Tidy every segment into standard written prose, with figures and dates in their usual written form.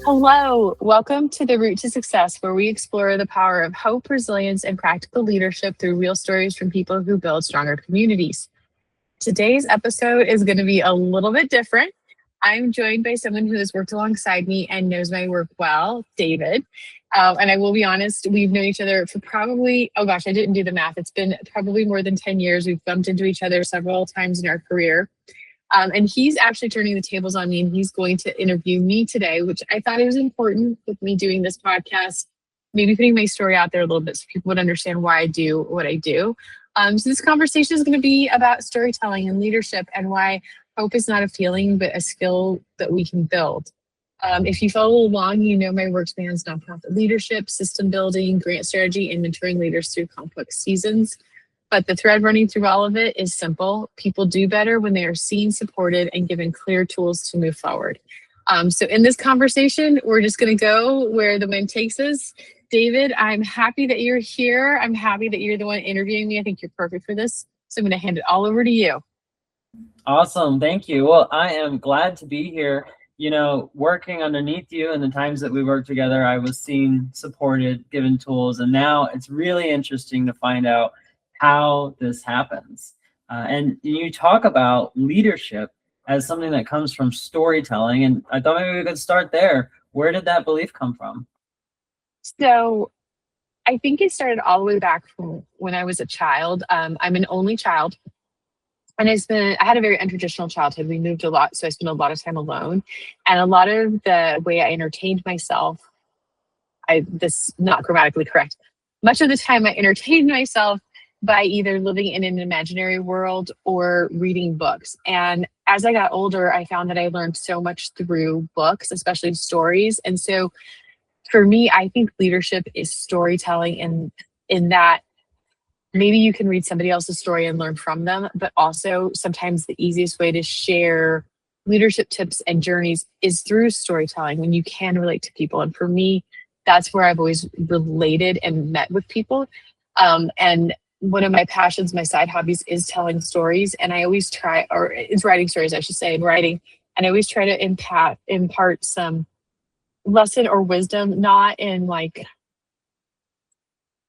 Hello, welcome to The Route to Success, where we explore the power of hope, resilience, and practical leadership through real stories from people who build stronger communities. Today's episode is going to be a little bit different. I'm joined by someone who has worked alongside me and knows my work well, David. And I will be honest, we've known each other for probably, oh gosh, I didn't do the math. It's been probably more than 10 years. We've bumped into each other several times in our career. And he's actually turning the tables on me and he's going to interview me today, which I thought it was important with me doing this podcast, maybe putting my story out there a little bit so people would understand why I do what I do. So this conversation is going to be about storytelling and leadership and why hope is not a feeling, but a skill that we can build. If you follow along, you know my work spans nonprofit leadership, system building, grant strategy, and mentoring leaders through complex seasons. But the thread running through all of it is simple. People do better when they are seen, supported, and given clear tools to move forward. So in this conversation, we're just going to go where the wind takes us. David, I'm happy that you're here. I'm happy that you're the one interviewing me. I think you're perfect for this. So I'm going to hand it all over to you. Awesome. Thank you. Well, I am glad to be here. You know, working underneath you and the times that we worked together, I was seen, supported, given tools. And now it's really interesting to find out how this happens. And you talk about leadership as something that comes from storytelling. And I thought maybe we could start there. Where did that belief come from? So I think it started all the way back from when I was a child. I'm an only child. And I had a very untraditional childhood. We moved a lot, so I spent a lot of time alone. And a lot of the way I entertained myself, this not grammatically correct. Much of the time I entertained myself by either living in an imaginary world or reading books. And as I got older, I found that I learned so much through books, especially stories. And so for me, I think leadership is storytelling in that maybe you can read somebody else's story and learn from them, but also sometimes the easiest way to share leadership tips and journeys is through storytelling when you can relate to people. And for me, that's where I've always related and met with people. And one of my passions, my side hobbies is telling stories. And I always it's writing stories, I should say, and writing. And I always try to impart some lesson or wisdom, not in like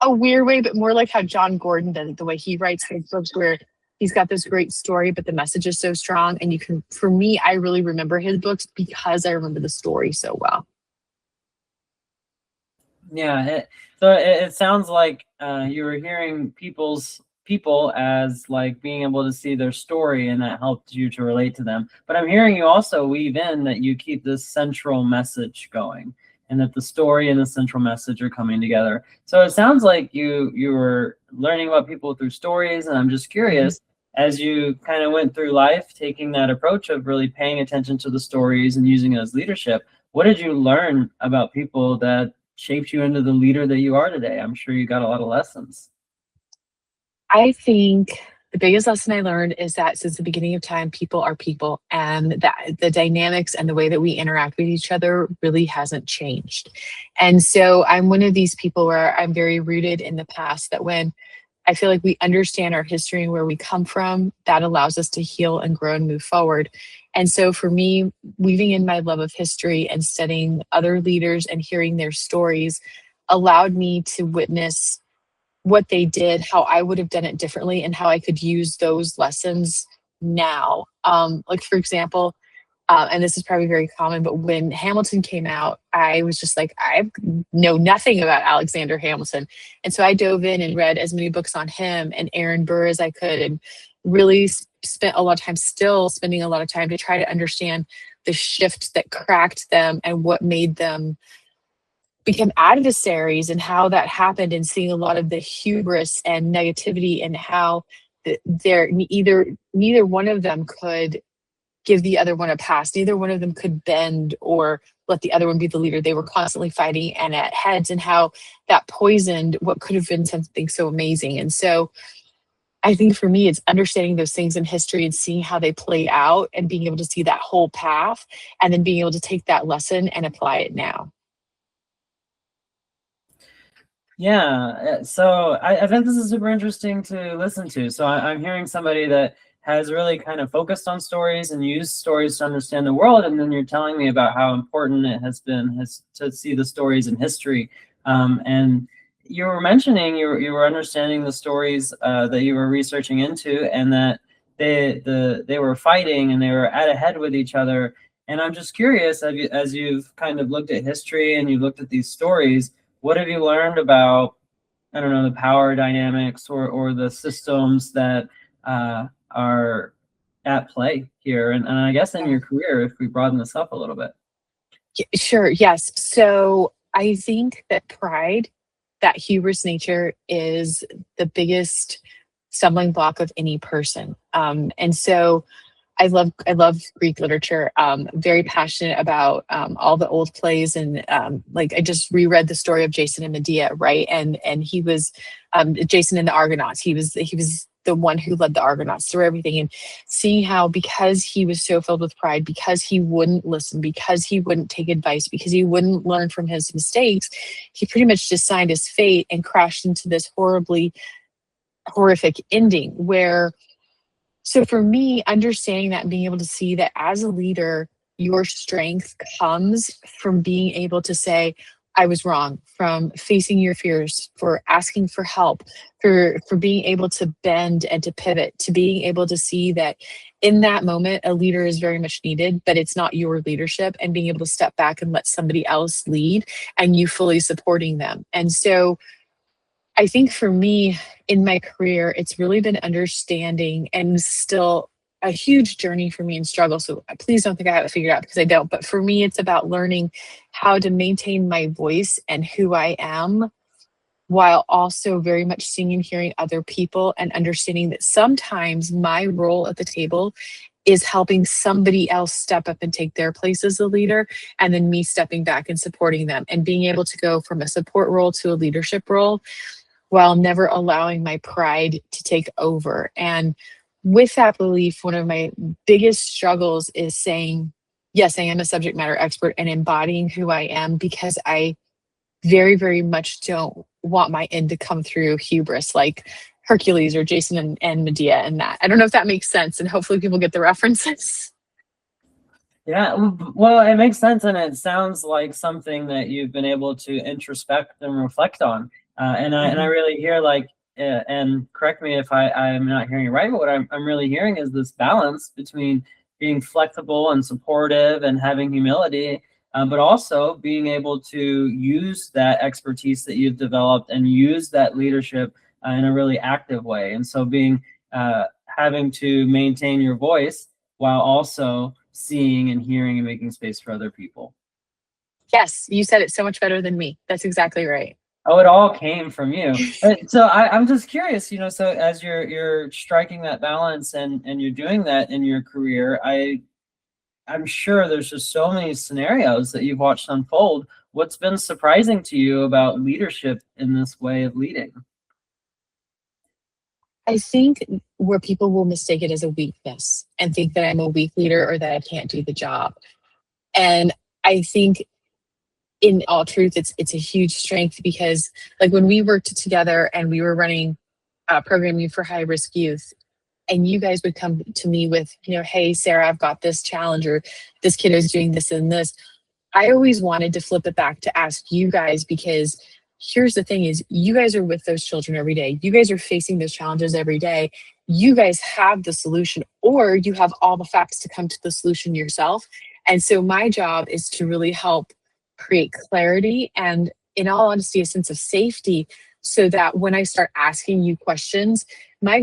a weird way, but more like how John Gordon does it, the way he writes his books, where he's got this great story, but the message is so strong. And for me, I really remember his books because I remember the story so well. Yeah, it sounds like you were hearing people as like being able to see their story, and that helped you to relate to them. But I'm hearing you also weave in that you keep this central message going, and that the story and the central message are coming together. So it sounds like you were learning about people through stories, and I'm just curious, as you kind of went through life, taking that approach of really paying attention to the stories and using it as leadership, what did you learn about people that shaped you into the leader that you are today? I'm sure you got a lot of lessons. I think the biggest lesson I learned is that since the beginning of time, people are people, and that the dynamics and the way that we interact with each other really hasn't changed. And so I'm one of these people where I'm very rooted in the past, that when I feel like we understand our history and where we come from, that allows us to heal and grow and move forward. And so for me, weaving in my love of history and studying other leaders and hearing their stories allowed me to witness what they did, how I would have done it differently, and how I could use those lessons now. Like, for example, and this is probably very common, but when Hamilton came out, I was just like, I know nothing about Alexander Hamilton. And so I dove in and read as many books on him and Aaron Burr as I could, and really spent a lot of time, still spending a lot of time, to try to understand the shift that cracked them and what made them become adversaries and how that happened, and seeing a lot of the hubris and negativity and how neither one of them could give the other one a pass. Neither one of them could bend or let the other one be the leader. They were constantly fighting and at heads, and how that poisoned what could have been something so amazing. And so I think for me, it's understanding those things in history and seeing how they played out and being able to see that whole path, and then being able to take that lesson and apply it now. Yeah, so I think this is super interesting to listen to. So I'm hearing somebody that has really kind of focused on stories and used stories to understand the world. And then you're telling me about how important it has been to see the stories in history. And you were mentioning you were understanding the stories that you were researching into, and that they were fighting and they were at a head with each other. And I'm just curious, as you've kind of looked at history and you looked at these stories, what have you learned about, I don't know, the power dynamics or the systems that are at play here? And I guess in your career, if we broaden this up a little bit. Sure, yes. So I think that pride, that hubris nature, is the biggest stumbling block of any person. And so I love Greek literature. Very passionate about all the old plays, and like I just reread the story of Jason and Medea, right? And he was Jason and the Argonauts. He was the one who led the Argonauts through everything, and seeing how, because he was so filled with pride, because he wouldn't listen, because he wouldn't take advice, because he wouldn't learn from his mistakes, he pretty much just signed his fate and crashed into this horrific ending where, so for me, understanding that and being able to see that as a leader, your strength comes from being able to say, I was wrong, from facing your fears, for asking for help, for being able to bend and to pivot, to being able to see that in that moment, a leader is very much needed, but it's not your leadership, and being able to step back and let somebody else lead and you fully supporting them. And so I think for me in my career, it's really been understanding, and still a huge journey for me and struggle. So please don't think I have it figured out, because I don't. But for me, it's about learning how to maintain my voice and who I am, while also very much seeing and hearing other people, and understanding that sometimes my role at the table is helping somebody else step up and take their place as a leader, and then me stepping back and supporting them, and being able to go from a support role to a leadership role while never allowing my pride to take over. And with that belief, one of my biggest struggles is saying, yes, I am a subject matter expert, and embodying who I am, because I very, very much don't want my end to come through hubris like Hercules or Jason and Medea and that. I don't know if that makes sense, and hopefully people get the references. Yeah, well, it makes sense, and it sounds like something that you've been able to introspect and reflect on. And I really hear, like, and correct me if I'm not hearing it right, but what I'm really hearing is this balance between being flexible and supportive and having humility, but also being able to use that expertise that you've developed and use that leadership in a really active way. And so having to maintain your voice while also seeing and hearing and making space for other people. Yes, you said it so much better than me. That's exactly right. Oh, it all came from you. So I'm just curious, so as you're striking that balance and you're doing that in your career, I'm sure there's just so many scenarios that you've watched unfold. What's been surprising to you about leadership in this way of leading? I think where people will mistake it as a weakness and think that I'm a weak leader or that I can't do the job. And I think in all truth, it's a huge strength, because like when we worked together and we were running programming for high risk youth, and you guys would come to me with, hey, Sarah, I've got this challenge, or this kid is doing this and this. I always wanted to flip it back to ask you guys, because here's the thing is, you guys are with those children every day. You guys are facing those challenges every day. You guys have the solution, or you have all the facts to come to the solution yourself. And so my job is to really help create clarity and, in all honesty, a sense of safety, so that when I start asking you questions, my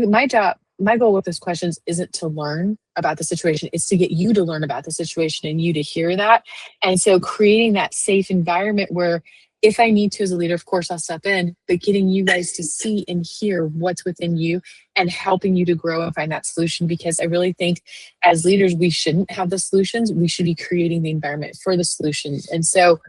goal with those questions isn't to learn about the situation, it's to get you to learn about the situation and you to hear that. And so creating that safe environment where, if I need to as a leader, of course I'll step in, but getting you guys to see and hear what's within you and helping you to grow and find that solution. Because I really think as leaders, we shouldn't have the solutions. We should be creating the environment for the solutions. And so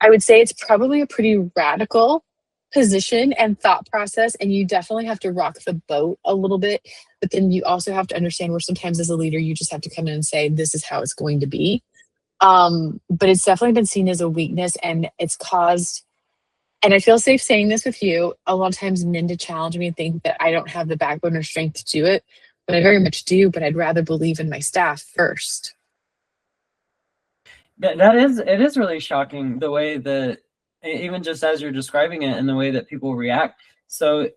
I would say it's probably a pretty radical position and thought process, and you definitely have to rock the boat a little bit. But then you also have to understand where sometimes as a leader, you just have to come in and say, this is how it's going to be. But it's definitely been seen as a weakness, and it's caused, and I feel safe saying this with you, a lot of times men to challenge me and think that I don't have the backbone or strength to do it, but I very much do, but I'd rather believe in my staff first. It is really shocking the way that, even just as you're describing it and the way that people react. So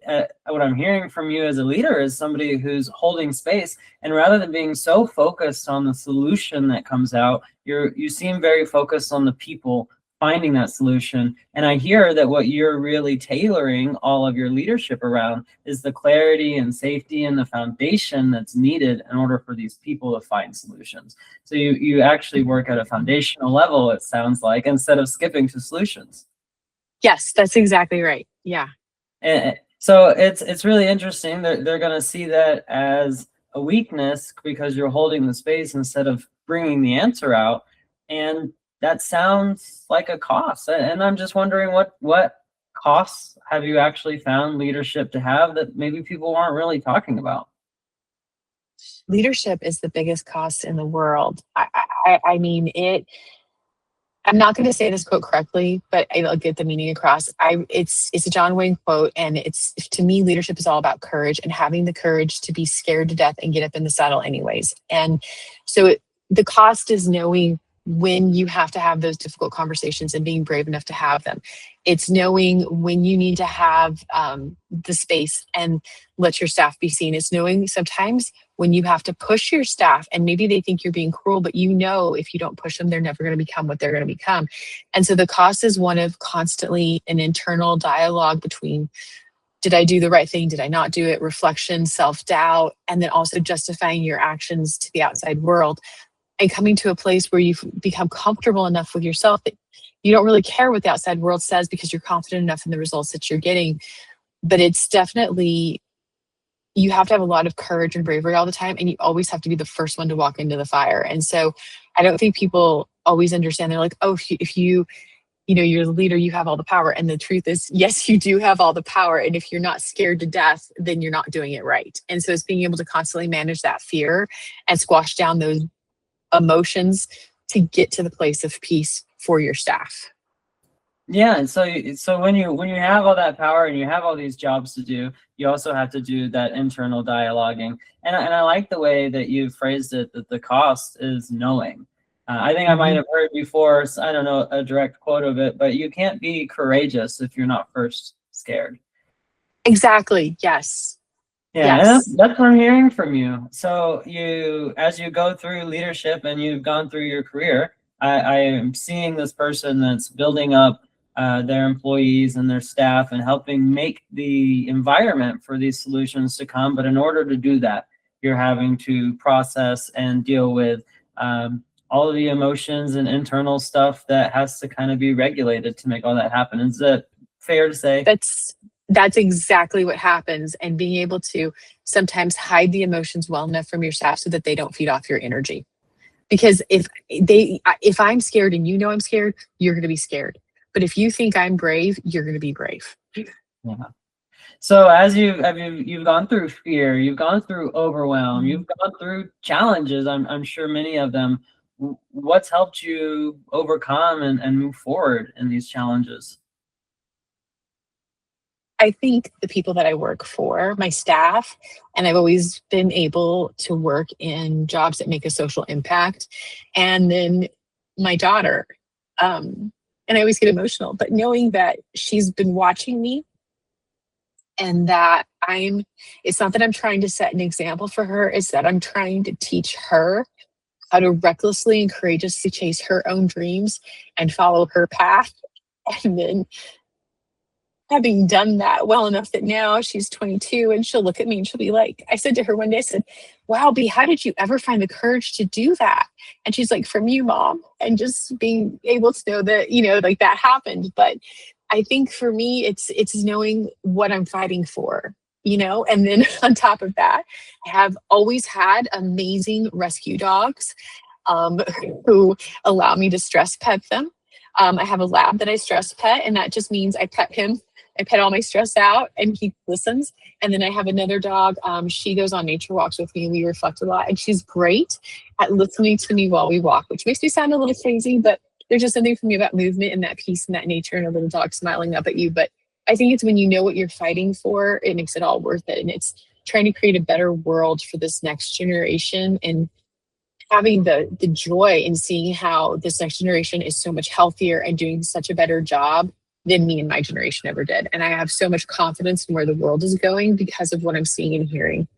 what I'm hearing from you as a leader is somebody who's holding space, and rather than being so focused on the solution that comes out, you seem very focused on the people finding that solution. And I hear that what you're really tailoring all of your leadership around is the clarity and safety and the foundation that's needed in order for these people to find solutions. So you actually work at a foundational level, it sounds like, instead of skipping to solutions. Yes, that's exactly right. Yeah. And so it's really interesting that they're going to see that as a weakness because you're holding the space instead of bringing the answer out. And that sounds like a cost. And I'm just wondering what costs have you actually found leadership to have that maybe people aren't really talking about? Leadership is the biggest cost in the world. I mean, I'm not going to say this quote correctly, but I'll get the meaning across. It's a John Wayne quote, and it's, to me, leadership is all about courage and having the courage to be scared to death and get up in the saddle anyways. And so the cost is knowing when you have to have those difficult conversations and being brave enough to have them. It's knowing when you need to have the space and let your staff be seen. It's knowing sometimes when you have to push your staff, and maybe they think you're being cruel, but you know if you don't push them, they're never going to become what they're going to become. And so the cost is one of constantly an internal dialogue between, did I do the right thing? Did I not do it? Reflection, self-doubt, and then also justifying your actions to the outside world, and coming to a place where you've become comfortable enough with yourself that you don't really care what the outside world says because you're confident enough in the results that you're getting. But it's definitely, you have to have a lot of courage and bravery all the time, and you always have to be the first one to walk into the fire. And so I don't think people always understand. They're like, oh, if you know, you're the leader, you have all the power. And the truth is, yes, you do have all the power. And if you're not scared to death, then you're not doing it right. And so it's being able to constantly manage that fear and squash down those emotions to get to the place of peace for your staff. Yeah, and so when you have all that power and you have all these jobs to do, you also have to do that internal dialoguing. And I like the way that you phrased it, that the cost is knowing. I think I might have heard before, I don't know a direct quote of it, but you can't be courageous if you're not first scared. Exactly. Yes. Yeah, and Yes. that's what I'm hearing from you. So as you go through leadership and you've gone through your career, I am seeing this person that's building up their employees and their staff and helping make the environment for these solutions to come. But in order to do that, you're having to process and deal with all of the emotions and internal stuff that has to kind of be regulated to make all that happen. Is that fair to say? That's exactly what happens. And being able to sometimes hide the emotions well enough from your staff so that they don't feed off your energy. Because if I'm scared and you know I'm scared, you're going to be scared. But if you think I'm brave, you're going to be brave. Yeah. So as you've gone through fear, you've gone through overwhelm, you've gone through challenges, I'm sure many of them. What's helped you overcome and move forward in these challenges? I think the people that I work for, my staff, and I've always been able to work in jobs that make a social impact. And then my daughter, and I always get emotional, but knowing that she's been watching me and that it's not that I'm trying to set an example for her, it's that I'm trying to teach her how to recklessly and courageously chase her own dreams and follow her path. And then having done that well enough that now she's 22 and she'll look at me and she'll be like, I said to her one day, I said, wow, B, how did you ever find the courage to do that? And she's like, from you, Mom. And just being able to know that, like that happened. But I think for me, it's knowing what I'm fighting for, and then on top of that, I have always had amazing rescue dogs who allow me to stress pet them. I have a lab that I stress pet, and that just means I pet him. I pet all my stress out and he listens. And then I have another dog. She goes on nature walks with me. We reflect a lot. And she's great at listening to me while we walk, which makes me sound a little crazy, but there's just something for me about movement and that peace and that nature and a little dog smiling up at you. But I think it's when you know what you're fighting for, it makes it all worth it. And it's trying to create a better world for this next generation, and having the joy in seeing how this next generation is so much healthier and doing such a better job than me and my generation ever did. And I have so much confidence in where the world is going because of what I'm seeing and hearing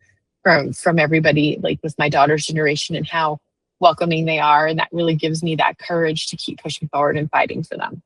from everybody, like with my daughter's generation, and how welcoming they are. And that really gives me that courage to keep pushing forward and fighting for them.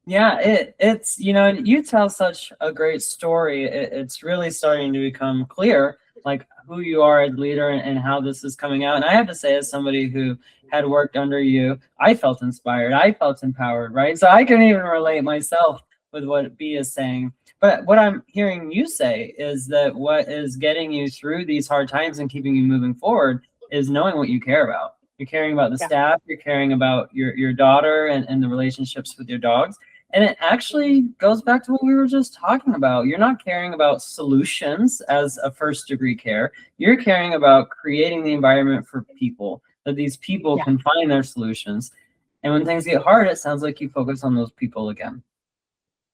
Yeah, it's, you know, you tell such a great story. It's really starting to become clear, like who you are as leader and how this is coming out. And I have to say, as somebody who had worked under you, I felt inspired. I felt empowered, right? So I can even relate myself with what B is saying. But what I'm hearing you say is that what is getting you through these hard times and keeping you moving forward is knowing what you care about. You're caring about the staff, you're caring about your daughter and the relationships with your dogs. And it actually goes back to what we were just talking about. You're not caring about solutions as a first degree care. You're caring about creating the environment for people, that these people can find their solutions. And when things get hard, it sounds like you focus on those people again.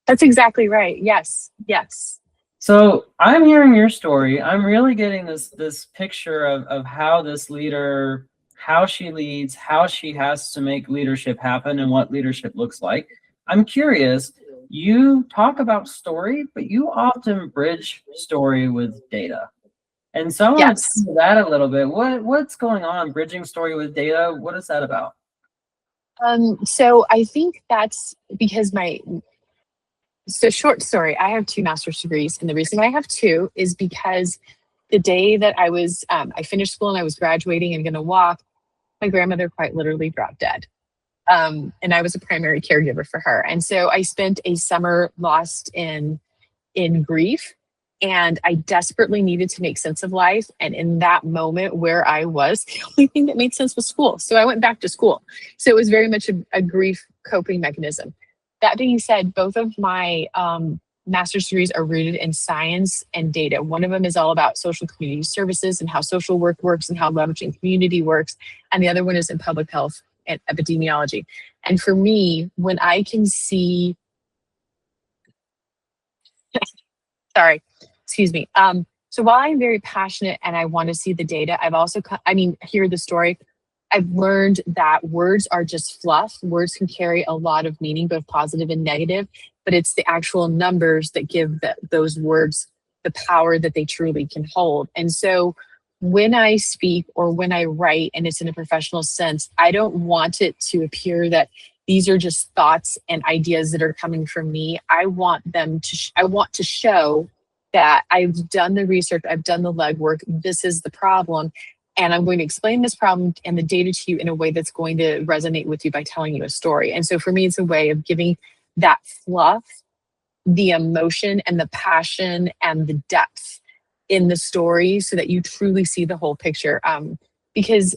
That's exactly right. Yes. Yes. So I'm hearing your story. I'm really getting this picture of how this leader, how she leads, how she has to make leadership happen and what leadership looks like. I'm curious, you talk about story, but you often bridge story with data. And so I want to talk about that a little bit. What's going on, bridging story with data? What is that about? So I think that's because short story, I have 2 master's degrees. And the reason I have 2 is because the day that I finished school and I was graduating and going to walk, my grandmother quite literally dropped dead. And I was a primary caregiver for her. And so I spent a summer lost in grief, and I desperately needed to make sense of life. And in that moment where I was, the only thing that made sense was school. So I went back to school. So it was very much a grief coping mechanism. That being said, both of my master's degrees are rooted in science and data. One of them is all about social community services and how social work works and how leveraging community works. And the other one is in public health and epidemiology. And for me, when I can see, sorry, excuse me. So while I'm very passionate and I want to see the data, I've also, hear the story. I've learned that words are just fluff. Words can carry a lot of meaning, both positive and negative, but it's the actual numbers that give those words the power that they truly can hold. And so when I speak or when I write, and it's in a professional sense, I don't want it to appear that these are just thoughts and ideas that are coming from me. I want I want to show that I've done the research, I've done the legwork, this is the problem, and I'm going to explain this problem and the data to you in a way that's going to resonate with you by telling you a story. And so for me, it's a way of giving that fluff, the emotion and the passion and the depth in the story so that you truly see the whole picture. Because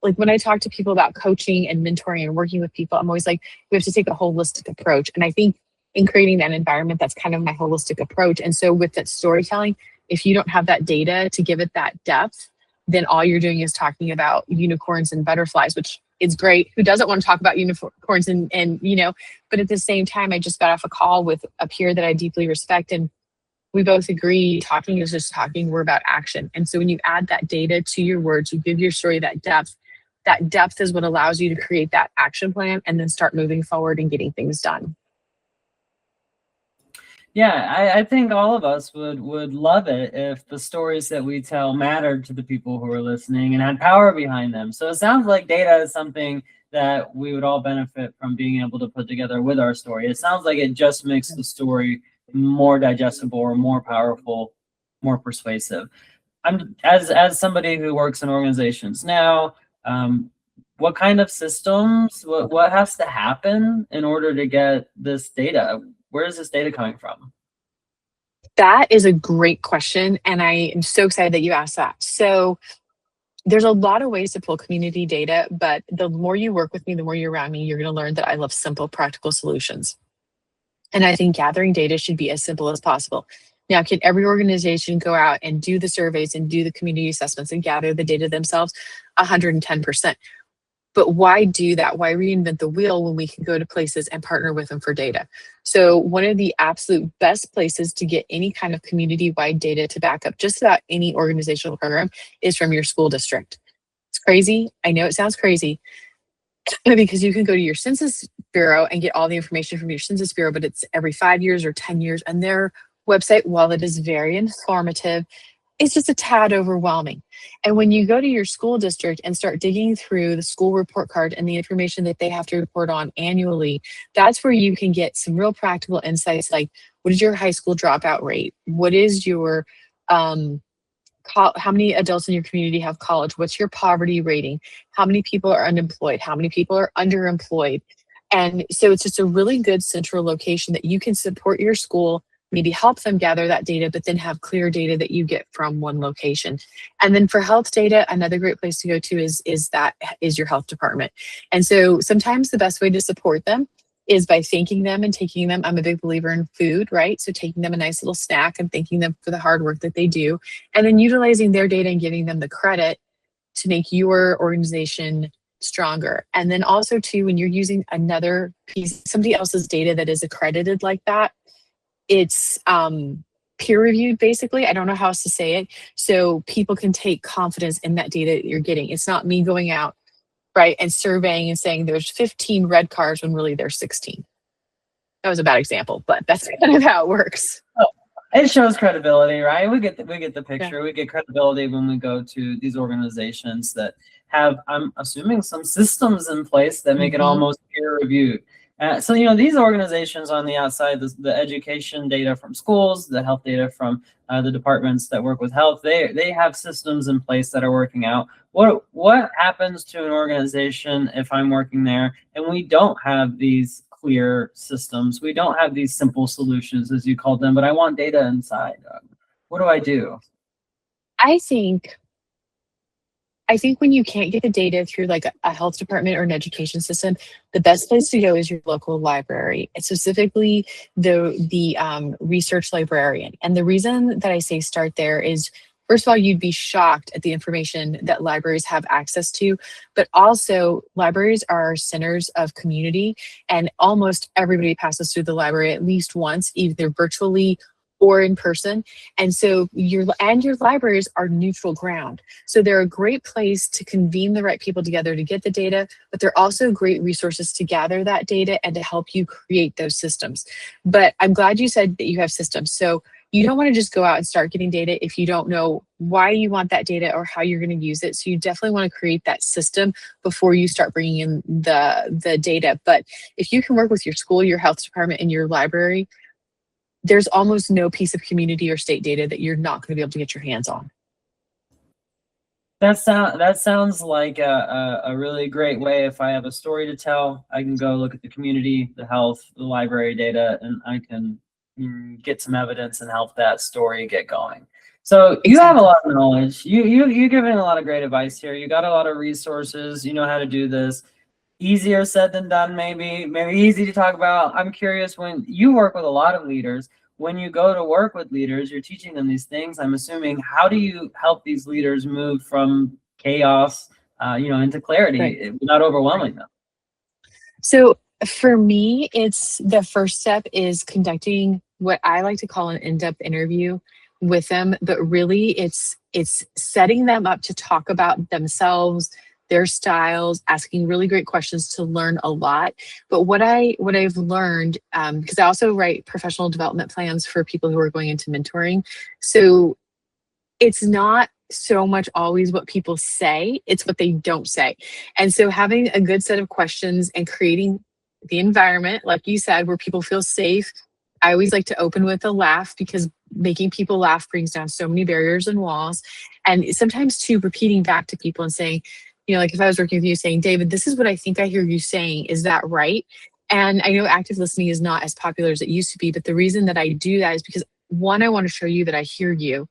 like when I talk to people about coaching and mentoring and working with people, I'm always like, we have to take a holistic approach. And I think in creating that environment, that's kind of my holistic approach. And so with that storytelling, if you don't have that data to give it that depth, then all you're doing is talking about unicorns and butterflies, which is great. Who doesn't want to talk about unicorns and but at the same time, I just got off a call with a peer that I deeply respect, and we both agree talking is just talking. We're about action. And so when you add that data to your words, you give your story that depth is what allows you to create that action plan and then start moving forward and getting things done. Yeah, I think all of us would love it if the stories that we tell mattered to the people who are listening and had power behind them. So it sounds like data is something that we would all benefit from being able to put together with our story. It sounds like it just makes the story more digestible or more powerful, more persuasive. I'm as somebody who works in organizations now, what kind of systems, what has to happen in order to get this data? Where is this data coming from? That is a great question. And I am so excited that you asked that. So there's a lot of ways to pull community data, but the more you work with me, the more you're around me, you're going to learn that I love simple, practical solutions. And I think gathering data should be as simple as possible. Now, can every organization go out and do the surveys and do the community assessments and gather the data themselves? 110%. But why do that? Why reinvent the wheel when we can go to places and partner with them for data? So one of the absolute best places to get any kind of community-wide data to back up just about any organizational program is from your school district. It's crazy. I know it sounds crazy because you can go to your census bureau and get all the information from your census bureau, but it's every 5 years or 10 years. And their website, while it is very informative, it's just a tad overwhelming. And when you go to your school district and start digging through the school report card and the information that they have to report on annually, that's where you can get some real practical insights like what is your high school dropout rate? What is your how many adults in your community have college? What's your poverty rating? How many people are unemployed? How many people are underemployed? And so it's just a really good central location that you can support your school, maybe help them gather that data, but then have clear data that you get from one location. And then for health data, another great place to go to is your health department. And so sometimes the best way to support them is by thanking them and taking them. I'm a big believer in food, right? So taking them a nice little snack and thanking them for the hard work that they do, and then utilizing their data and giving them the credit to make your organization stronger. And then also too, when you're using another piece, somebody else's data that is accredited like that, it's peer reviewed basically. I don't know how else to say it. So people can take confidence in that data that you're getting. It's not me going out, right, and surveying and saying there's 15 red cars when really there's 16. That was a bad example, but that's kind of how it works. It shows credibility, right? We get the picture. Yeah. We get credibility when we go to these organizations that have, I'm assuming, some systems in place that make it almost peer reviewed. So, you know, these organizations on the outside, the education data from schools, the health data from the departments that work with health, they have systems in place that are working out. What happens to an organization if I'm working there and we don't have these clear systems? We don't have these simple solutions, as you called them, but I want data inside. What do I do? I think when you can't get the data through like a health department or an education system, the best place to go is your local library, and specifically the research librarian. And the reason that I say start there is, first of all, you'd be shocked at the information that libraries have access to, but also libraries are centers of community, and almost everybody passes through the library at least once, either virtually or in person. And so your libraries are neutral ground. So they're a great place to convene the right people together to get the data, but they're also great resources to gather that data and to help you create those systems. But I'm glad you said that you have systems. So you don't want to just go out and start getting data if you don't know why you want that data or how you're going to use it. So you definitely want to create that system before you start bringing in the data. But if you can work with your school, your health department, and your library, there's almost no piece of community or state data that you're not going to be able to get your hands on. That sounds like a really great way. If I have a story to tell, I can go look at the community, the health, the library data, and I can get some evidence and help that story get going. So you have a lot of knowledge. You're giving a lot of great advice here. You got a lot of resources. You know how to do this. Easier said than done, maybe easy to talk about. I'm curious, when you work with a lot of leaders, when you go to work with leaders, you're teaching them these things. I'm assuming, how do you help these leaders move from chaos, into clarity without overwhelming them? So for me, it's the first step is conducting what I like to call an in-depth interview with them, but really it's setting them up to talk about themselves, their styles, asking really great questions to learn a lot. But what I've learned, because I also write professional development plans for people who are going into mentoring. So it's not so much always what people say, it's what they don't say. And so having a good set of questions and creating the environment, like you said, where people feel safe. I always like to open with a laugh, because making people laugh brings down so many barriers and walls. And sometimes too, repeating back to people and saying, like if I was working with you, saying, David, this is what I think I hear you saying. Is that right? And I know active listening is not as popular as it used to be, but the reason that I do that is because, one, I want to show you that I hear you.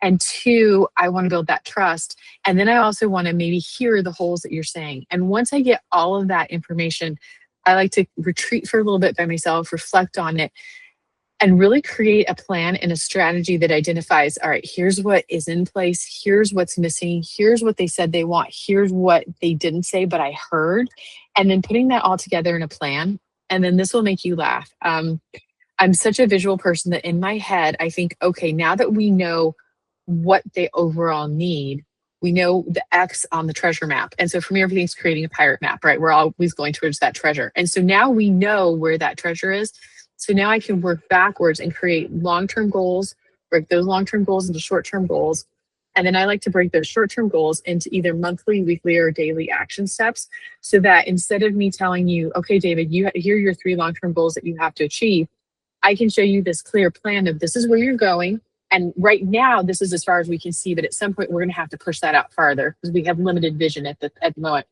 And two, I want to build that trust. And then I also want to maybe hear the holes that you're saying. And once I get all of that information, I like to retreat for a little bit by myself, reflect on it, and really create a plan and a strategy that identifies, all right, here's what is in place, here's what's missing, here's what they said they want, here's what they didn't say, but I heard, and then putting that all together in a plan. And then this will make you laugh. I'm such a visual person that in my head, I think, okay, now that we know what they overall need, we know the X on the treasure map. And so for me, everything's creating a pirate map, right? We're always going towards that treasure. And so now we know where that treasure is. So now I can work backwards and create long-term goals, break those long-term goals into short-term goals. And then I like to break those short-term goals into either monthly, weekly, or daily action steps, so that instead of me telling you, okay, David, here are your 3 long-term goals that you have to achieve, I can show you this clear plan of this is where you're going. And right now, this is as far as we can see, but at some point we're going to have to push that out farther because we have limited vision at the moment.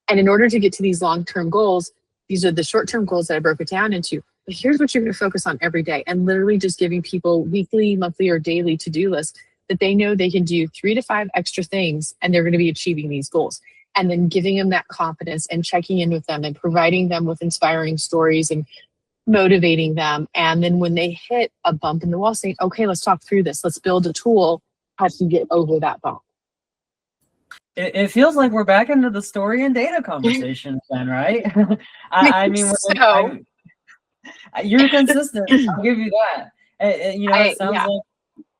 And in order to get to these long-term goals, these are the short-term goals that I broke it down into. But here's what you're going to focus on every day, and literally just giving people weekly, monthly, or daily to-do lists that they know they can do 3 to 5 extra things, and they're going to be achieving these goals. And then giving them that confidence and checking in with them and providing them with inspiring stories and motivating them. And then when they hit a bump in the wall, saying, okay, let's talk through this. Let's build a tool how to get over that bump. It feels like we're back into the story and data conversation then, right? I mean, you're consistent. I'll give you that. It sounds like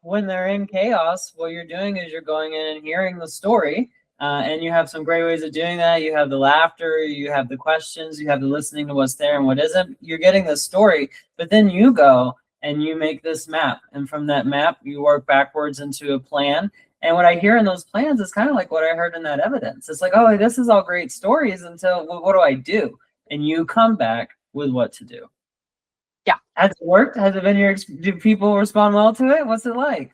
when they're in chaos, what you're doing is you're going in and hearing the story. And you have some great ways of doing that. You have the laughter, you have the questions, you have the listening to what's there and what isn't. You're getting the story, but then you go and you make this map. And from that map, you work backwards into a plan. And what I hear in those plans is kind of like what I heard in that evidence. It's like, oh, this is all great stories until, well, what do I do? And you come back with what to do. Yeah. Has it worked? Has it been do people respond well to it? What's it like?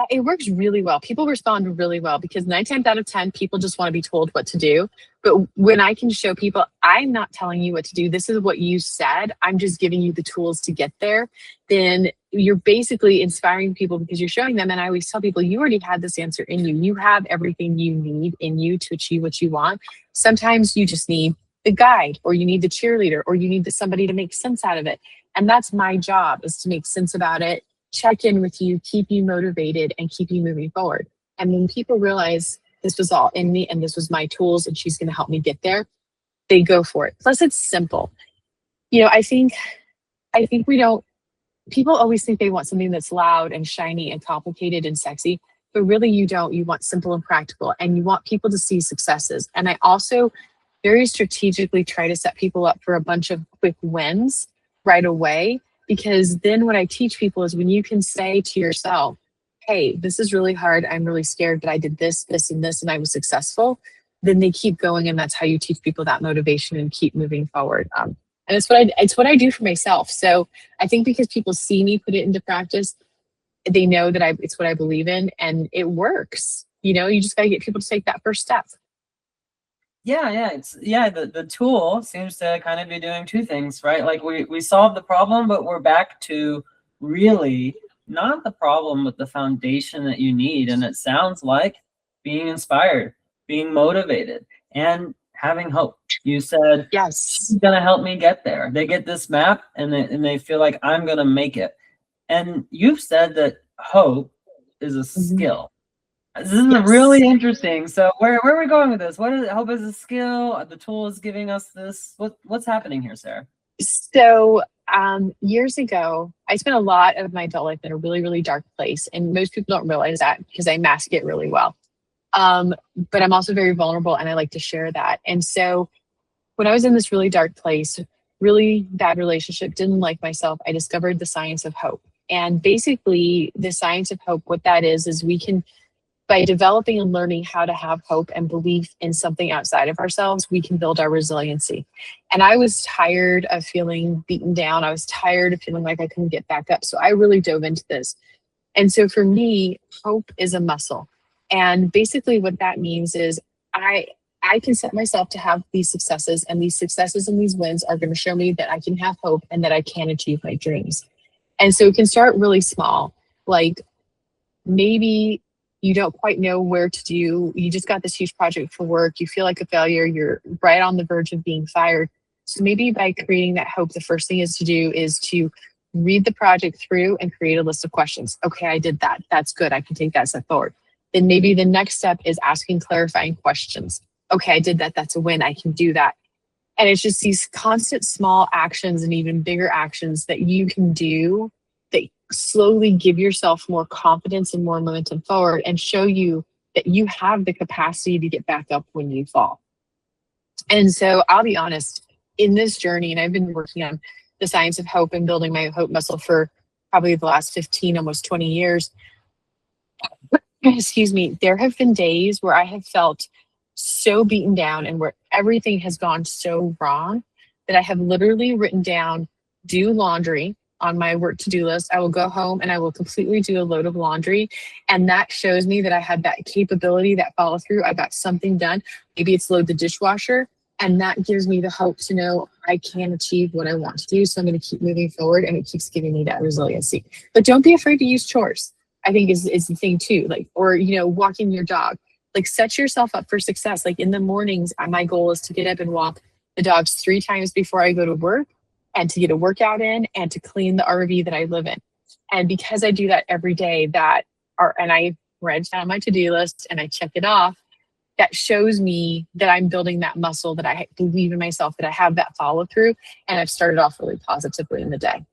It works really well. People respond really well because 9 times out of 10, people just want to be told what to do. But when I can show people, I'm not telling you what to do. This is what you said. I'm just giving you the tools to get there. Then you're basically inspiring people because you're showing them. And I always tell people, you already had this answer in you. You have everything you need in you to achieve what you want. Sometimes you just need the guide, or you need the cheerleader, or you need somebody to make sense out of it. And that's my job, is to make sense about it, check in with you, keep you motivated, and keep you moving forward. And when people realize this was all in me and this was my tools and she's going to help me get there, they go for it. Plus, it's simple. I think people always think they want something that's loud and shiny and complicated and sexy, but really you don't. You want simple and practical, and you want people to see successes. And I also very strategically try to set people up for a bunch of quick wins right away. Because then what I teach people is when you can say to yourself, hey, this is really hard, I'm really scared, but I did this, this, and this, and I was successful, then they keep going. And that's how you teach people that motivation and keep moving forward. And it's what I do for myself. So I think because people see me put it into practice, they know that it's what I believe in, and it works. You just got to get people to take that first step. The tool seems to kind of be doing 2 things, right? Like we solved the problem, but we're back to really not the problem, but the foundation that you need. And it sounds like being inspired, being motivated, and having hope. You said, yes, she's gonna help me get there. They get this map and they feel like I'm gonna make it. And you've said that hope is a skill. This is really interesting. So where are we going with this? What is hope as a skill? The tool is giving us this. What's happening here, Sarah? So years ago, I spent a lot of my adult life in a really, really dark place. And most people don't realize that because I mask it really well. But I'm also very vulnerable, and I like to share that. And so when I was in this really dark place, really bad relationship, didn't like myself, I discovered the science of hope. And basically the science of hope, what that is we can, by developing and learning how to have hope and belief in something outside of ourselves, we can build our resiliency. And I was tired of feeling beaten down. I was tired of feeling like I couldn't get back up. So I really dove into this. And so for me, hope is a muscle. And basically what that means is I can set myself to have these successes, and these successes and these wins are going to show me that I can have hope and that I can achieve my dreams. And so it can start really small, like maybe you don't quite know where to do. You just got this huge project for work. You feel like a failure. You're right on the verge of being fired. So maybe by creating that hope, the first thing is to read the project through and create a list of questions. Okay, I did that. That's good. I can take that step forward. Then maybe the next step is asking clarifying questions. Okay, I did that. That's a win. I can do that. And it's just these constant small actions and even bigger actions that you can do that slowly give yourself more confidence and more momentum forward and show you that you have the capacity to get back up when you fall. And so I'll be honest, in this journey, and I've been working on the science of hope and building my hope muscle for probably the last 15, almost 20 years. Excuse me, there have been days where I have felt so beaten down and where everything has gone so wrong that I have literally written down, do laundry on my work to-do list. I will go home and I will completely do a load of laundry. And that shows me that I had that capability, that follow through. I got something done. Maybe it's load the dishwasher. And that gives me the hope to know I can achieve what I want to do. So I'm going to keep moving forward, and it keeps giving me that resiliency. But don't be afraid to use chores, I think is the thing too. Like, or, walking your dog, like set yourself up for success. Like in the mornings, my goal is to get up and walk the dogs 3 times before I go to work and to get a workout in and to clean the RV that I live in. And because I do that every day, and I write down my to-do list and I check it off, that shows me that I'm building that muscle, that I believe in myself, that I have that follow through, and I've started off really positively in the day.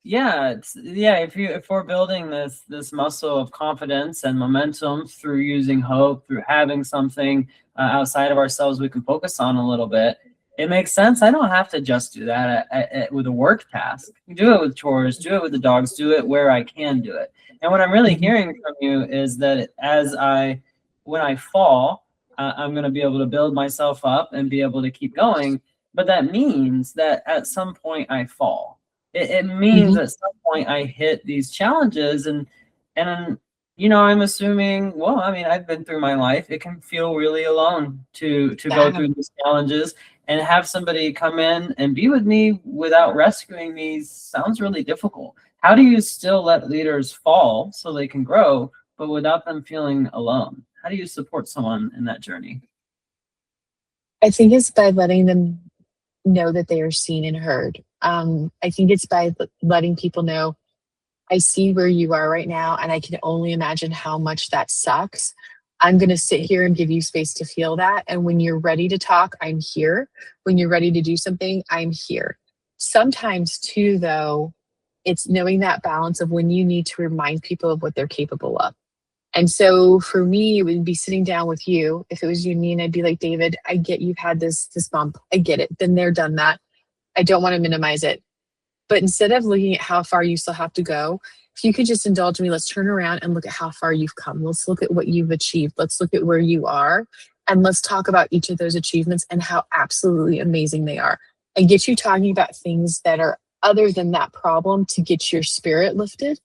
Yeah, if we're building this muscle of confidence and momentum through using hope, through having something outside of ourselves we can focus on a little bit, it makes sense. I don't have to just do that with a work task. Do it with chores, do it with the dogs, do it where I can do it. And what I'm really hearing from you is that when I fall, I'm going to be able to build myself up and be able to keep going. But that means that at some point I fall. It means at some point I hit these challenges, and I'm assuming. Well, I mean, I've been through my life. It can feel really alone to go through these challenges, and have somebody come in and be with me without rescuing me sounds really difficult. How do you still let leaders fall so they can grow, but without them feeling alone? How do you support someone in that journey? I think it's by letting them know that they are seen and heard. I think it's by letting people know, I see where you are right now, and I can only imagine how much that sucks. I'm going to sit here and give you space to feel that. And when you're ready to talk, I'm here. When you're ready to do something, I'm here. Sometimes, too, though, it's knowing that balance of when you need to remind people of what they're capable of. And so for me, it would be sitting down with you. If it was you and me, and I'd be like, David, I get you've had this bump. I get it. Been there, done that. I don't want to minimize it. But instead of looking at how far you still have to go, if you could just indulge me, let's turn around and look at how far you've come. Let's look at what you've achieved. Let's look at where you are. And let's talk about each of those achievements and how absolutely amazing they are. And get you talking about things that are other than that problem to get your spirit lifted.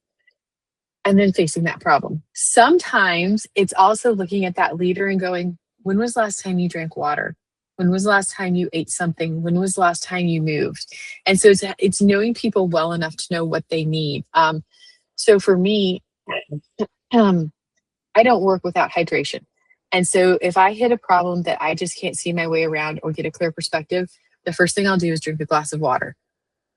And then facing that problem. Sometimes it's also looking at that leader and going, when was the last time you drank water? When was the last time you ate something? When was the last time you moved? And so it's knowing people well enough to know what they need. So for me, I don't work without hydration. And so if I hit a problem that I just can't see my way around or get a clear perspective, the first thing I'll do is drink a glass of water.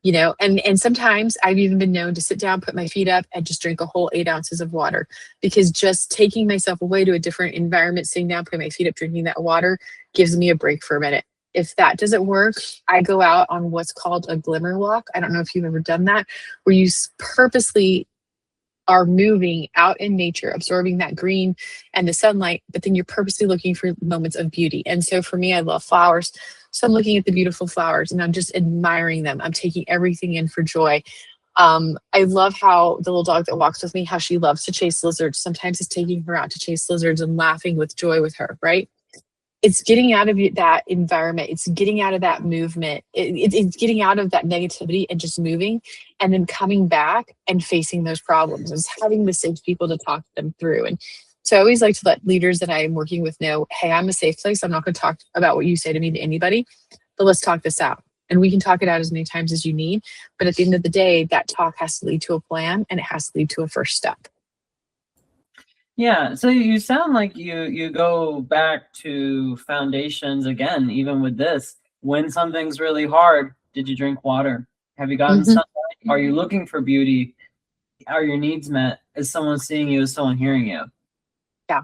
And sometimes I've even been known to sit down, put my feet up, and just drink a whole 8 ounces of water, because just taking myself away to a different environment, sitting down, putting my feet up, drinking that water gives me a break for a minute. If that doesn't work, I go out on what's called a glimmer walk. I don't know if you've ever done that, where you purposely are moving out in nature, absorbing that green and the sunlight, but then you're purposely looking for moments of beauty. And so for me, I love flowers. So I'm looking at the beautiful flowers and I'm just admiring them. I'm taking everything in for joy. I love how the little dog that walks with me, how she loves to chase lizards. Sometimes it's taking her out to chase lizards and laughing with joy with her, right? It's getting out of that environment. It's getting out of that movement. It's getting out of that negativity and just moving, and then coming back and facing those problems. It's having the safe people to talk them through. And so I always like to let leaders that I'm working with know, hey, I'm a safe place. I'm not going to talk about what you say to me to anybody, but let's talk this out. And we can talk it out as many times as you need. But at the end of the day, that talk has to lead to a plan, and it has to lead to a first step. Yeah, so you sound like you go back to foundations again, even with this. When something's really hard, did you drink water? Have you gotten sunlight? Are you looking for beauty? Are your needs met? Is someone seeing you? Is someone hearing you? Yeah.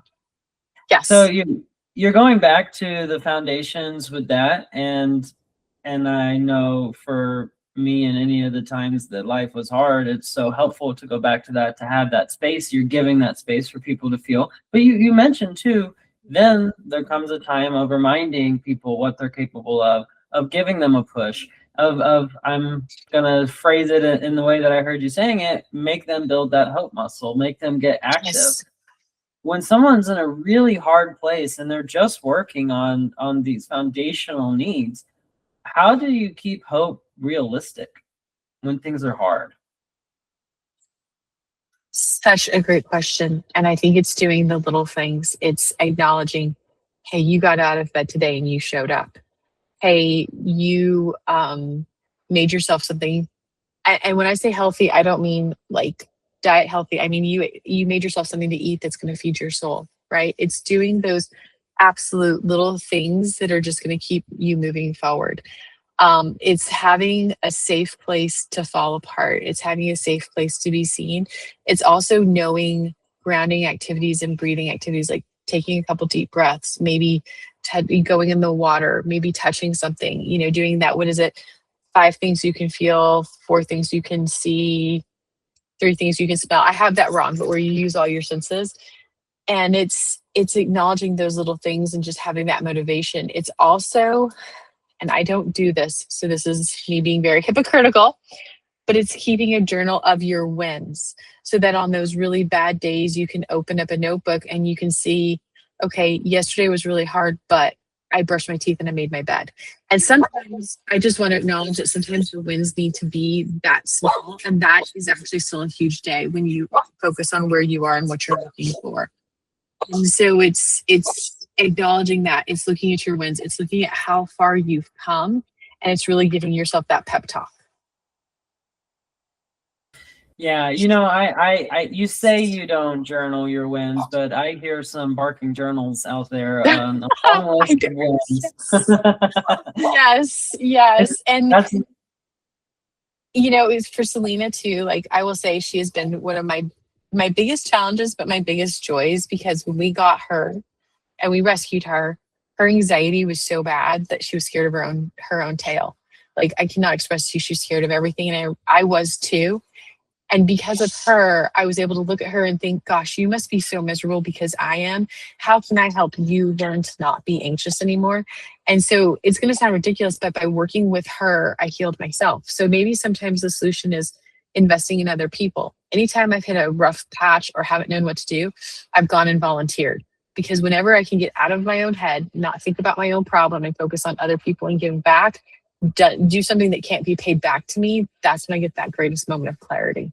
So Yes. you're going back to the foundations with that, and I know for me and any of the times that life was hard, it's so helpful to go back to that, to have that space. You're giving that space for people to feel. But you mentioned too, then there comes a time of reminding people what they're capable of giving them a push, of I'm gonna phrase it in the way that I heard you saying it, make them build that hope muscle, make them get active. Yes. When someone's in a really hard place and they're just working on these foundational needs, how do you keep hope realistic when things are hard? Such a great question. And I think it's doing the little things. It's acknowledging, hey, you got out of bed today and you showed up. Hey, you made yourself something. And when I say healthy, I don't mean like diet healthy. I mean you made yourself something to eat that's going to feed your soul, right? It's doing those absolute little things that are just going to keep you moving forward. It's having a safe place to fall apart. It's having a safe place to be seen. It's also knowing grounding activities and breathing activities, like taking a couple deep breaths, maybe going in the water, maybe touching something, doing that. What is it? 5 things you can feel, 4 things you can see, 3 things you can smell. I have that wrong, but where you use all your senses. And it's acknowledging those little things and just having that motivation. It's also, and I don't do this, so this is me being very hypocritical, but it's keeping a journal of your wins so that on those really bad days, you can open up a notebook and you can see, okay, yesterday was really hard, but I brushed my teeth and I made my bed. And sometimes I just want to acknowledge that sometimes the wins need to be that small. And that is actually still a huge day when you focus on where you are and what you're looking for. And so it's acknowledging that, it's looking at your wins, it's looking at how far you've come, and it's really giving yourself that pep talk. Yeah, you say you don't journal your wins, but I hear some barking journals out there, a long I list do. of wins. Yes, yes. And That's it's for Selena too. Like I will say she has been one of my biggest challenges, but my biggest joys, because when we got her and we rescued her, her anxiety was so bad that she was scared of her own tail. Like I cannot express to you, she's scared of everything. And I was too. And because of her, I was able to look at her and think, gosh, you must be so miserable because I am. How can I help you learn to not be anxious anymore? And so it's going to sound ridiculous, but by working with her, I healed myself. So maybe sometimes the solution is investing in other people. Anytime I've hit a rough patch or haven't known what to do, I've gone and volunteered. Because whenever I can get out of my own head, not think about my own problem, and focus on other people and give back, do something that can't be paid back to me, that's when I get that greatest moment of clarity.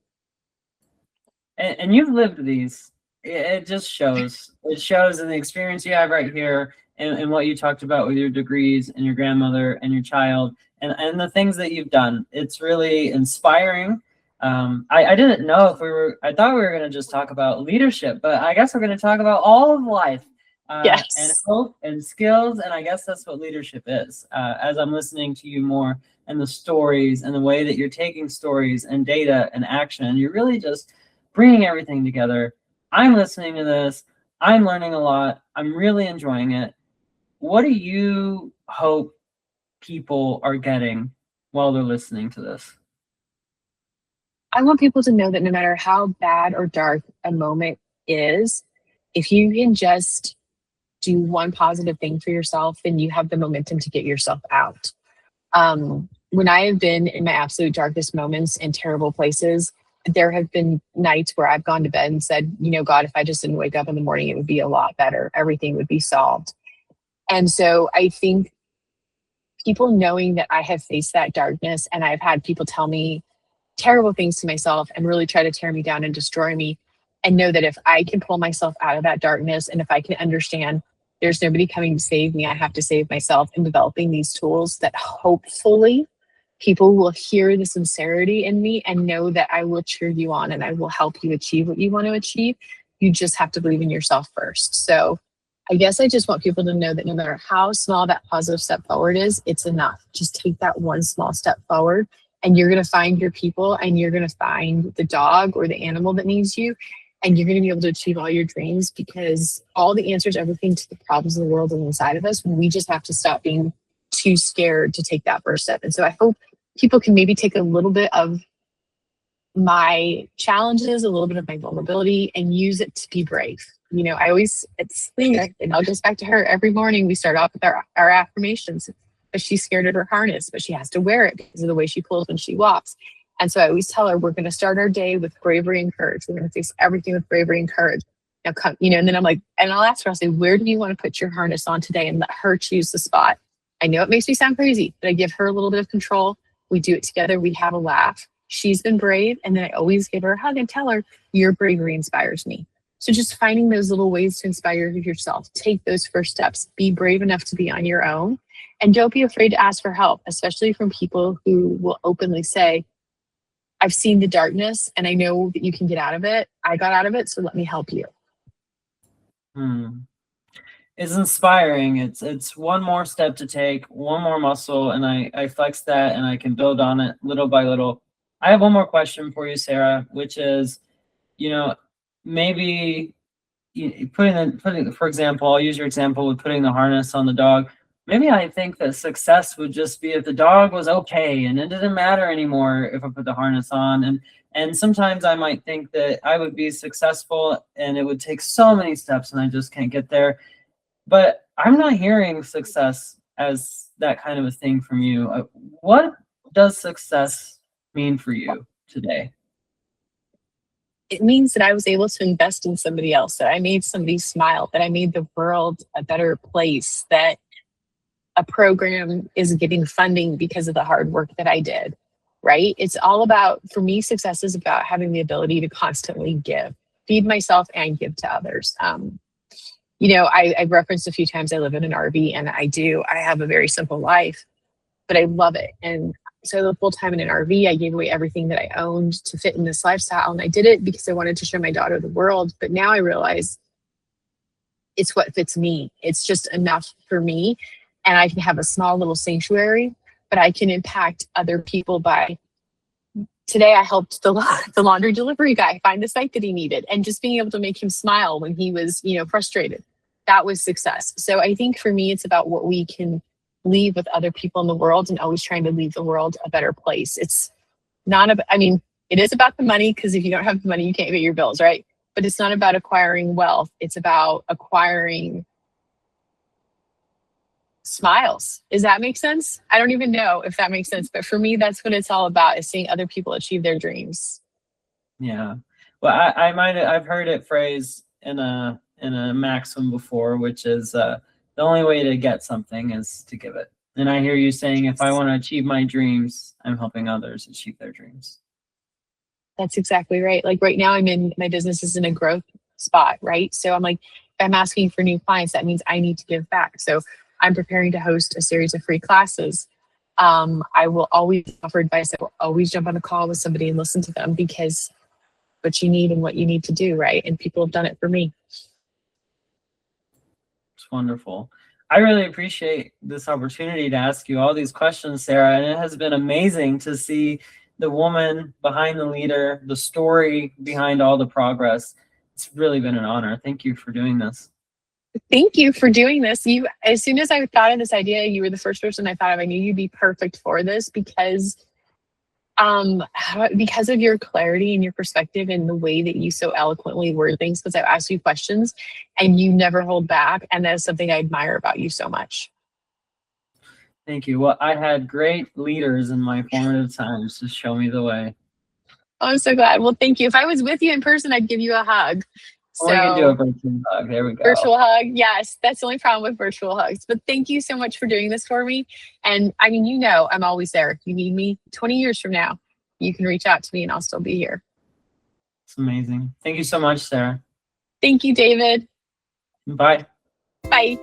and you've lived these. It just shows. It shows in the experience you have right here, and what you talked about with your degrees and your grandmother and your child, and the things that you've done. It's really inspiring. I didn't know if I thought we were going to just talk about leadership, but I guess we're going to talk about all of life, and Yes. hope and skills. And I guess that's what leadership is. As I'm listening to you more, and the stories and the way that you're taking stories and data and action, and you're really just bringing everything together. I'm listening to this. I'm learning a lot. I'm really enjoying it. What do you hope people are getting while they're listening to this? I want people to know that no matter how bad or dark a moment is, if you can just do one positive thing for yourself, then you have the momentum to get yourself out. When I have been in my absolute darkest moments in terrible places, there have been nights where I've gone to bed and said, God, if I just didn't wake up in the morning, it would be a lot better. Everything would be solved. And so I think people knowing that I have faced that darkness, and I've had people tell me terrible things to myself and really try to tear me down and destroy me, and know that if I can pull myself out of that darkness, and if I can understand there's nobody coming to save me, I have to save myself, and developing these tools that hopefully people will hear the sincerity in me and know that I will cheer you on and I will help you achieve what you want to achieve. You just have to believe in yourself first. So I guess I just want people to know that no matter how small that positive step forward is, it's enough. Just take that one small step forward and you're going to find your people, and you're going to find the dog or the animal that needs you, and you're going to be able to achieve all your dreams, because all the answers, everything to the problems of the world is inside of us. We just have to stop being too scared to take that first step. And so I hope people can maybe take a little bit of my challenges, a little bit of my vulnerability, and use it to be brave. You know, I always, it's Lena, it all goes back to her. Every morning we start off with our affirmations, but she's scared of her harness, but she has to wear it because of the way she pulls when she walks. And so I always tell her, we're going to start our day with bravery and courage. We're going to face everything with bravery and courage. Now come, you know, and then I'm like, and I'll ask her, I'll say, where do you want to put your harness on today? And let her choose the spot. I know it makes me sound crazy, but I give her a little bit of control. We do it together. We have a laugh. She's been brave. And then I always give her a hug and tell her, your bravery inspires me. So just finding those little ways to inspire yourself, take those first steps, be brave enough to be on your own, and don't be afraid to ask for help, especially from people who will openly say, I've seen the darkness and I know that you can get out of it. I got out of it, so let me help you. It's inspiring. It's one more step to take, one more muscle, and I flex that and I can build on it little by little. I have one more question for you, Sara, which is, you know, maybe putting, for example, I'll use your example with putting the harness on the dog. Maybe I think that success would just be if the dog was okay and it didn't matter anymore if I put the harness on. And sometimes I might think that I would be successful and it would take so many steps and I just can't get there. But I'm not hearing success as that kind of a thing from you. What does success mean for you today? It means that I was able to invest in somebody else, that I made somebody smile, that I made the world a better place, that a program is getting funding because of the hard work that I did, right? It's all about, for me, success is about having the ability to constantly give, feed myself and give to others. You know, I've referenced a few times I live in an RV, and I have a very simple life, but I love it. And so I live full time in an RV. I gave away everything that I owned to fit in this lifestyle. And I did it because I wanted to show my daughter the world. But now I realize it's what fits me. It's just enough for me. And I can have a small little sanctuary, but I can impact other people by, today I helped the laundry delivery guy find the site that he needed, and just being able to make him smile when he was, you know, frustrated. That was success. So I think for me, it's about what we can leave with other people in the world, and always trying to leave the world a better place. It's not about, I mean, it is about the money, because if you don't have the money, you can't pay your bills, right? But it's not about acquiring wealth. It's about acquiring smiles. Does that make sense? I don't even know if that makes sense, but for me, that's what it's all about, is seeing other people achieve their dreams. Yeah. Well, I've heard it phrased in a maxim before, which is the only way to get something is to give it. And I hear you saying, if I want to achieve my dreams, I'm helping others achieve their dreams. That's exactly right. Like right now, my business is in a growth spot, right? So I'm like, if I'm asking for new clients, that means I need to give back. So I'm preparing to host a series of free classes. I will always offer advice. I will always jump on a call with somebody and listen to them, because what you need and what you need to do, right? And people have done it for me. It's wonderful. I really appreciate this opportunity to ask you all these questions, Sara, and it has been amazing to see the woman behind the leader, the story behind all the progress. It's really been an honor. Thank you for doing this. Thank you for doing this. As soon as I thought of this idea, you were the first person I thought of. I knew you'd be perfect for this, because of your clarity and your perspective and the way that you so eloquently word things. Because I've asked you questions and you never hold back, and that is something I admire about you so much. Thank you. Well, I had great leaders in my formative times to show me the way. Oh, I'm so glad. Well, thank you. If I was with you in person, I'd give you a hug. So, we can do a virtual hug. There we go. Virtual hug. Yes, that's the only problem with virtual hugs. But thank you so much for doing this for me. And I mean, you know, I'm always there. If you need me 20 years from now, you can reach out to me and I'll still be here. It's amazing. Thank you so much, Sara. Thank you, David. Bye. Bye.